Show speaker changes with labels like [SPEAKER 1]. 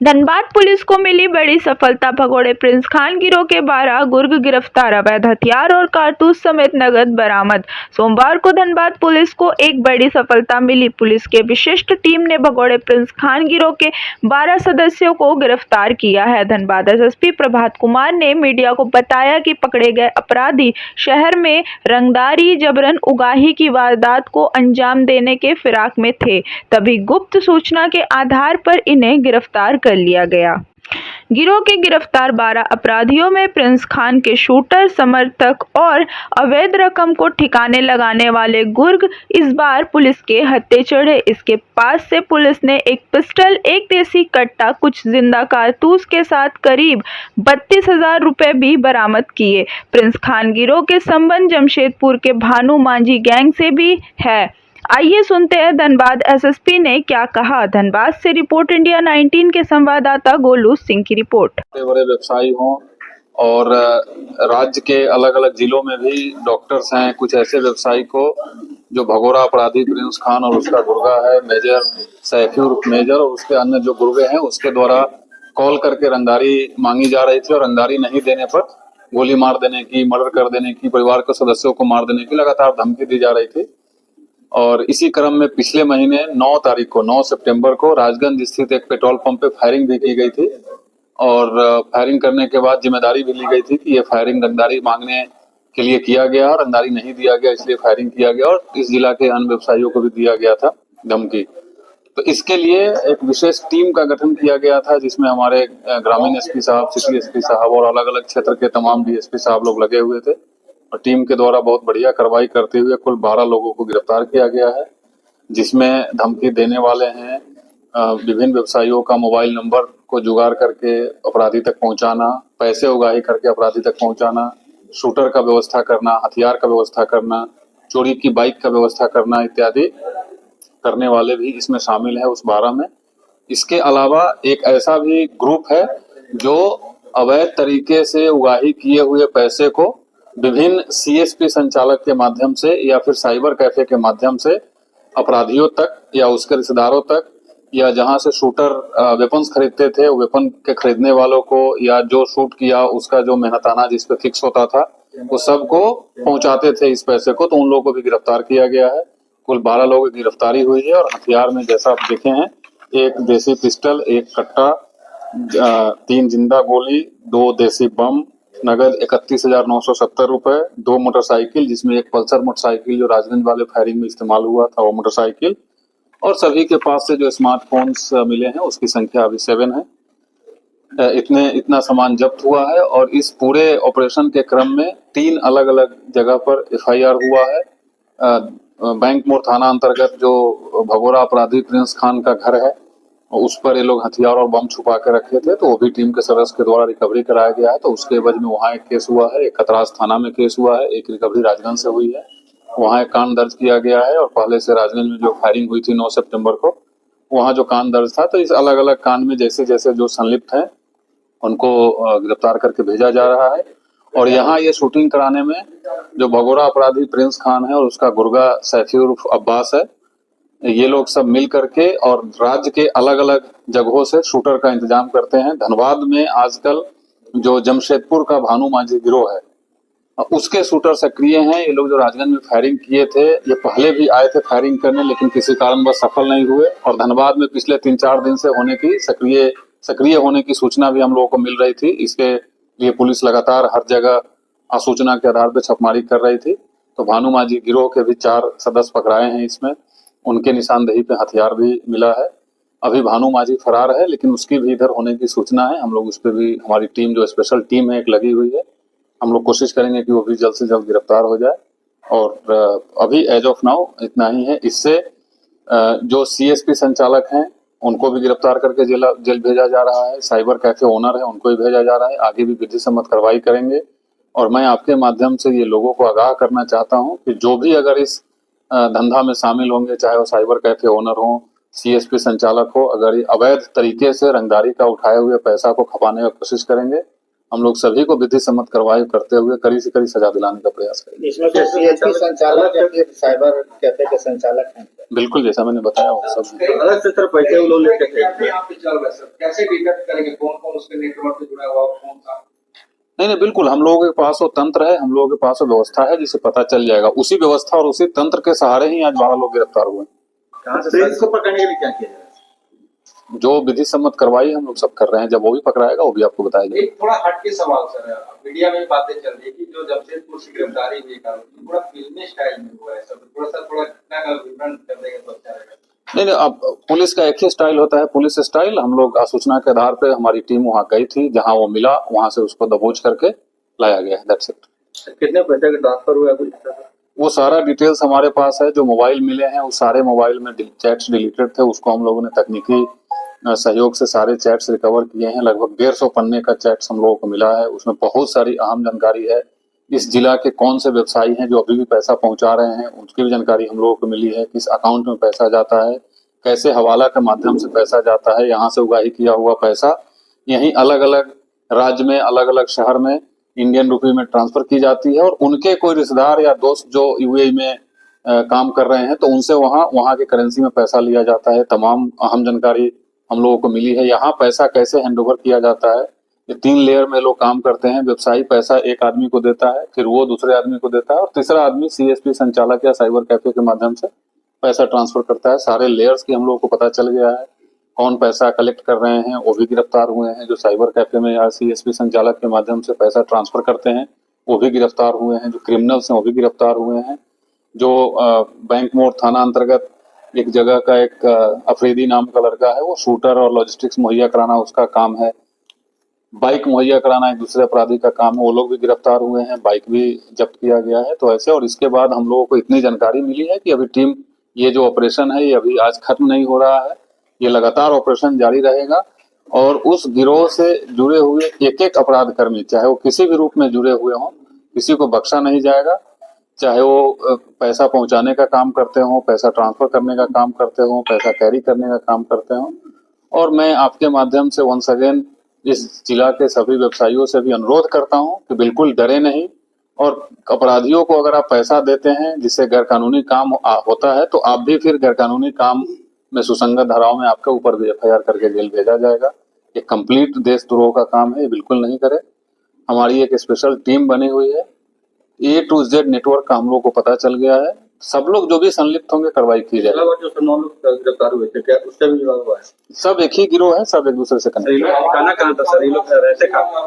[SPEAKER 1] Dhanbad police को मिली बड़ी सफलता। भगोड़े प्रिंस खान गिरोह के 12 गुर्ग गिरफ्तार, अवैध हथियार और कारतूस समेत नगद बरामद। सोमवार को धनबाद पुलिस को एक बड़ी सफलता मिली। पुलिस के विशिष्ट टीम ने भगोड़े प्रिंस खान गिरोह के 12 सदस्यों को गिरफ्तार किया है। धनबाद एसएसपी प्रभात कुमार ने मीडिया को बताया कि पकड़े गए अपराधी शहर में रंगदारी जबरन उगाही की वारदात को अंजाम देने के फिराक में थे, तभी गुप्त सूचना के आधार पर इन्हें गिरफ्तार कर लिया गया। गिरोह के गिरफ्तार 12 अपराधियों में प्रिंस खान के शूटर, समर्थक और अवैध रकम को ठिकाने लगाने वाले गुर्ग इस बार पुलिस के हत्थे चढ़े। इसके पास से पुलिस ने एक पिस्टल, एक देसी कट्टा, कुछ जिंदा कारतूस के साथ करीब 32,000 रुपए भी बरामद किए। प्रिंस खान गिरोह के संबंध जमशेदपुर के भानु मांझी गैंग से भी है। आइए सुनते हैं धनबाद एसएसपी ने क्या कहा। धनबाद से रिपोर्ट इंडिया 19 के संवाददाता गोलू सिंह की रिपोर्ट।
[SPEAKER 2] बड़े व्यवसायी हों और राज्य के अलग अलग जिलों में भी डॉक्टर्स हैं, कुछ ऐसे व्यवसायी को जो भगोड़ा अपराधी प्रिंस खान और उसका गुर्गा है मेजर सैफी उर्फ मेजर और उसके अन्य जो गुर्गे हैं उसके द्वारा कॉल करके रंगदारी मांगी जा रही थी और रंगदारी नहीं देने पर गोली मार देने की, मर्डर कर देने की, परिवार के सदस्यों को मार देने की लगातार धमकी दी जा रही थी। और इसी क्रम में पिछले महीने 9 सितंबर को राजगंज स्थित एक पेट्रोल पंप पे फायरिंग भी की गई थी और फायरिंग करने के बाद जिम्मेदारी भी ली गई थी कि ये फायरिंग रंगदारी मांगने के लिए किया गया, रंगदारी नहीं दिया गया इसलिए फायरिंग किया गया और इस जिला के अन्य व्यवसायियों को भी दिया गया था धमकी। तो इसके लिए एक विशेष टीम का गठन किया गया था जिसमें हमारे ग्रामीण एसपी साहब, सिटी एसपी साहब और अलग अलग क्षेत्र के तमाम डीएसपी साहब लोग लगे हुए थे और टीम के द्वारा बहुत बढ़िया कार्रवाई करते हुए कुल 12 लोगों को गिरफ्तार किया गया है, जिसमें धमकी देने वाले हैं, विभिन्न व्यवसायियों का मोबाइल नंबर को जुगाड़ करके अपराधी तक पहुंचाना, पैसे उगाही करके अपराधी तक पहुंचाना, शूटर का व्यवस्था करना, हथियार का व्यवस्था करना, चोरी की बाइक का व्यवस्था करना इत्यादि करने वाले भी इसमें शामिल है उस 12 में। इसके अलावा एक ऐसा भी ग्रुप है जो अवैध तरीके से उगाही किए हुए पैसे को विभिन्न सीएसपी संचालक के माध्यम से या फिर साइबर कैफे के माध्यम से अपराधियों तक या उसके रिश्तेदारों तक या जहां से शूटर वेपन्स खरीदते थे, वेपन के खरीदने वालों को या जो शूट किया उसका जो मेहनताना जिस पे फिक्स होता था वो सबको पहुंचाते थे इस पैसे को, तो उन लोगों को भी गिरफ्तार किया गया है। कुल 12 लोगों की गिरफ्तारी हुई है और हथियार में जैसा आप देखे हैं एक देसी पिस्टल, एक कट्टा, 3 जिंदा गोली, 2 देसी बम, नगद 31,970 रुपए, 2 मोटरसाइकिल जिसमें एक पल्सर मोटरसाइकिल जो राजगंज वाले फायरिंग में इस्तेमाल हुआ था वो मोटरसाइकिल और सभी के पास से जो स्मार्टफोन्स मिले हैं उसकी संख्या अभी 7 है। इतना सामान जब्त हुआ है और इस पूरे ऑपरेशन के क्रम में 3 अलग अलग जगह पर एफआईआर हुआ है। बैंक मोड़ थाना अंतर्गत जो भगोड़ा अपराधी प्रिंस खान का घर है उस पर ये लोग हथियार और बम छुपा के रखे थे, तो वो भी टीम के सदस्य के द्वारा रिकवरी कराया गया है। तो उसके एवज में वहाँ एक केस हुआ है, एक खतरास थाना में केस हुआ है, एक रिकवरी राजगंज से हुई है, वहाँ एक कांड दर्ज किया गया है और पहले से राजगंज में जो फायरिंग हुई थी 9 सितंबर को वहाँ जो कांड दर्ज था। तो इस अलग अलग कांड में जैसे जैसे जो संलिप्त है उनको गिरफ्तार करके भेजा जा रहा है और यहाँ ये शूटिंग कराने में जो भगोड़ा अपराधी प्रिंस खान है और उसका गुर्गा सैफी उर्फ अब्बास है, ये लोग सब मिल करके और राज्य के अलग अलग जगहों से शूटर का इंतजाम करते हैं। धनबाद में आजकल जो जमशेदपुर का भानु मांझी गिरोह है उसके शूटर सक्रिय हैं। ये लोग जो राजगंज में फायरिंग किए थे ये पहले भी आए थे फायरिंग करने लेकिन किसी कारणवश सफल नहीं हुए और धनबाद में पिछले 3-4 दिन से होने की सक्रिय होने की सूचना भी हम लोगों को मिल रही थी। इसके लिए पुलिस लगातार हर जगह सूचना के आधार पर छापेमारी कर रही थी। तो भानु मांझी गिरोह के भी 4 सदस्य पकड़ाए हैं, इसमें उनके निशानदेही पे हथियार भी मिला है। अभी भानु मांझी फरार है लेकिन उसकी भी इधर होने की सूचना है। हम लोग उस पर भी हमारी टीम जो स्पेशल टीम है एक लगी हुई है, हम लोग कोशिश करेंगे कि वो भी जल्द से जल्द गिरफ्तार हो जाए। और अभी एज ऑफ नाउ इतना ही है। इससे जो सीएसपी संचालक हैं उनको भी गिरफ्तार करके जेल भेजा जा रहा है, साइबर कैफे ओनर है उनको भी भेजा जा रहा है। आगे भी विधि सम्मत कार्रवाई करेंगे और मैं आपके माध्यम से ये लोगों को आगाह करना चाहता हूँ कि जो भी अगर इस धंधा में शामिल होंगे, चाहे वो साइबर कैफे ओनर हो, सीएसपी संचालक हो, अगर ये अवैध तरीके से रंगदारी का उठाए हुए पैसा को खपाने की कोशिश करेंगे हम लोग सभी को विधि सम्मत कार्रवाई करते हुए कड़ी से कड़ी सजा दिलाने का प्रयास करेंगे।
[SPEAKER 3] इसमें जो सीएचपी संचालक है फिर साइबर कैफे के संचालक हैं।
[SPEAKER 2] बिल्कुल, जैसा मैंने बताया वो सब
[SPEAKER 3] अलग से सर पैसे वो लोग लेते थे।
[SPEAKER 4] चल रहा है सर, कैसे डिटेक्ट करेंगे कौन कौन उसके नेटवर्क से जुड़ा हुआ कौन सा?
[SPEAKER 2] नहीं, बिल्कुल, हम लोगों के पास वो तंत्र है, हम लोगों के पास वो व्यवस्था है जिसे पता चल जाएगा। उसी व्यवस्था और उसी तंत्र के सहारे ही आज 12 लोग गिरफ्तार हुए।
[SPEAKER 3] कहां से इसको पकड़ने के लिए क्या किया जाए?
[SPEAKER 2] जो विधि सम्मत कार्रवाई हम लोग सब कर रहे हैं, जब वो भी पकड़ाएगा वो भी आपको बताएगा।
[SPEAKER 4] एक थोड़ा हटके सवाल सर, मीडिया में बातें चल रही है कि जो जमशेदपुर से गिरफ्तारी हुई का पूरा फिल्मी स्टाइल में हुआ है सब, थोड़ा घटना का विवरण कर देंगे तो अच्छा रहेगा।
[SPEAKER 2] नहीं, अब पुलिस का एक ही स्टाइल होता है, पुलिस स्टाइल। हम लोग सूचना के आधार पे हमारी टीम वहां गई थी, जहां वो मिला वहां से उसको दबोच करके लाया गया है। That's it.
[SPEAKER 3] कितने पैसे का ट्रांसफर हुआ कुछ?
[SPEAKER 2] वो सारा डिटेल्स हमारे पास है। जो मोबाइल मिले हैं उस सारे मोबाइल में चैट्स डिलीटेड थे, उसको हम लोगों ने तकनीकी सहयोग से सारे चैट्स रिकवर किए हैं। लगभग 150 पन्ने का चैट्स हम लोगों को मिला है। उसमें बहुत सारी अहम जानकारी है। इस जिला के कौन से व्यवसायी हैं जो अभी भी पैसा पहुंचा रहे हैं, उसकी भी जानकारी हम लोगों को मिली है। किस अकाउंट में पैसा जाता है, कैसे हवाला के माध्यम से पैसा जाता है, यहाँ से उगाही किया हुआ पैसा यहीं अलग अलग राज्य में, अलग अलग शहर में इंडियन रुपये में ट्रांसफर की जाती है, और उनके कोई रिश्तेदार या दोस्त जो यूएई में काम कर रहे हैं तो उनसे वहाँ के करेंसी में पैसा लिया जाता है। तमाम अहम जानकारी हम लोगों को मिली है। यहाँ पैसा कैसे हैंडओवर किया जाता है, ये 3 लेयर में लोग काम करते हैं। व्यवसायी पैसा एक आदमी को देता है, फिर वो दूसरे आदमी को देता है, और तीसरा आदमी सीएसपी संचालक या साइबर कैफे के माध्यम से पैसा ट्रांसफर करता है। सारे लेयर्स की हम लोगों को पता चल गया है। कौन पैसा कलेक्ट कर रहे हैं वो भी गिरफ्तार हुए हैं। जो साइबर कैफे में या सीएसपी संचालक के माध्यम से पैसा ट्रांसफर करते हैं वो भी गिरफ्तार हुए हैं। जो क्रिमिनल्स हैं वो भी गिरफ्तार हुए हैं। जो बैंक मोड़ थाना अंतर्गत एक जगह का एक अफरीदी नाम का लड़का है, वो शूटर और लॉजिस्टिक्स मुहैया कराना उसका काम है। बाइक मुहैया कराना एक दूसरे अपराधी का काम है, वो लोग भी गिरफ्तार हुए हैं। बाइक भी जब्त किया गया है। तो ऐसे, और इसके बाद हम लोगों को इतनी जानकारी मिली है कि अभी टीम, ये जो ऑपरेशन है ये अभी आज खत्म नहीं हो रहा है, ये लगातार ऑपरेशन जारी रहेगा। और उस गिरोह से जुड़े हुए एक एक अपराध कर्मी, चाहे वो किसी भी रूप में जुड़े हुए हों, किसी को बख्शा नहीं जाएगा। चाहे वो पैसा पहुंचाने का काम करते हों, पैसा ट्रांसफर करने का काम करते हों, पैसा कैरी करने का काम करते हों। और मैं आपके माध्यम से वंस अगेन इस जिला के सभी व्यवसायियों से भी अनुरोध करता हूं कि बिल्कुल डरे नहीं, और अपराधियों को अगर आप पैसा देते हैं जिससे गैरकानूनी काम होता है तो आप भी फिर गैरकानूनी काम में सुसंगत धाराओं में आपके ऊपर भी एफआईआर करके जेल भेजा जाएगा। ये कंप्लीट देशद्रोह का काम है, ये बिल्कुल नहीं करे। हमारी एक स्पेशल टीम बनी हुई है, A to Z नेटवर्क का हम लोग को पता चल गया है। सब लोग जो भी संलिप्त होंगे कार्रवाई की जाएगी।
[SPEAKER 3] जो 9 लोग गिरफ्तार हुए थे, क्या उससे भी जुड़ा हुआ है?
[SPEAKER 2] सब एक ही गिरोह है, सब एक दूसरे से कनेक्टेड है।
[SPEAKER 3] कहां था सर? ये लोग रहते कहां?